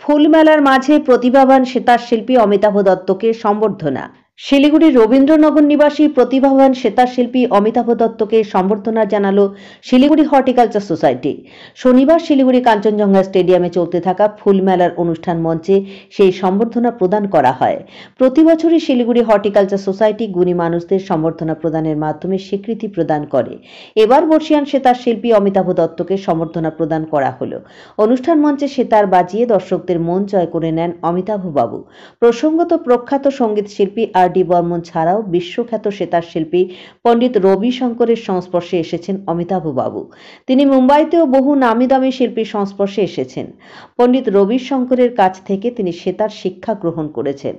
ফুলমেলার মাঝে প্রতিভাবান সেতার শিল্পী অমিতাভ দত্তকে সম্বর্ধনা। শিলিগুড়ির রবীন্দ্রনগর নিবাসী প্রতিভাবান সেতার শিল্পী অমিতাভ দত্তকে সম্বর্ধনা জানালো শিলিগুড়ি হর্টিকালচার সোসাইটি। শনিবার শিলিগুড়ি কাঞ্চনজঙ্ঘা স্টেডিয়ামে চলতে থাকা ফুলমেলার অনুষ্ঠান মঞ্চে সেই সম্বর্ধনা প্রদান করা হয়। প্রতি বছরই শিলিগুড়ি হর্টিকালচার সোসাইটি গুণী মানুষদের সম্বর্ধনা প্রদানের মাধ্যমে স্বীকৃতি প্রদান করে। এবার বর্ষিয়ান সেতার শিল্পী অমিতাভ দত্তকে সম্বর্ধনা প্রদান করা হলো। অনুষ্ঠান মঞ্চে সেতার বাজিয়ে দর্শকদের মন জয় করে নেন অমিতাভ বাবু। প্রসঙ্গত প্রখ্যাত সঙ্গীত শিল্পী আর.ডি. বর্মন ছাড়াও বিশ্বখ্যাত সেতার শিল্পী পণ্ডিত রবি শঙ্করের সংস্পর্শে এসেছেন অমিতাভ বাবু। তিনি মুম্বাইতেও বহু নামি দামি শিল্পীর সংস্পর্শে এসেছেন। পণ্ডিত রবি শঙ্করের কাছ থেকে তিনি সেতার শিক্ষা গ্রহণ করেছেন।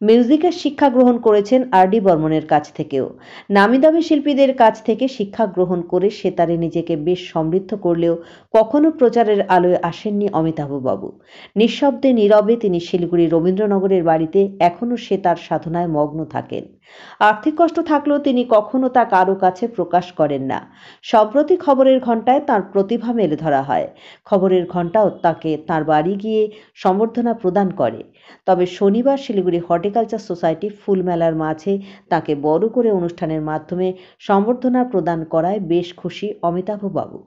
মিউজিকের শিক্ষা গ্রহণ করেছেন আর.ডি. বর্মনের কাছ থেকেও। নামি দামি শিল্পীদের কাছ থেকে শিক্ষা গ্রহণ করে সেতারে নিজেকে বেশ সমৃদ্ধ করলেও কখনো প্রচারের আলোয় আসেননি অমিতাভ বাবু। নিঃশব্দে নীরবে তিনি শিলিগুড়ি রবীন্দ্রনগরের বাড়িতে এখনো সেতার সাধনায় মগ্ন থাকেন। আর্থিক কষ্ট থাকলেও তিনি কখনো তা কারো কাছে প্রকাশ করেন না। সম্প্রতি খবরের ঘণ্টায় তার প্রতিভা মেলে ধরা হয়। খবরের ঘণ্টাও তাকে তার বাড়ি গিয়ে সম্বর্ধনা প্রদান করে। তবে শনিবার শিলিগুড়ি হর্টিকালচার সোসাইটি ফুলমেলার মাঝে তাকে বড় করে অনুষ্ঠানের মাধ্যমে সম্বর্ধনা প্রদান করায় বেশ খুশি অমিতাভ বাবু।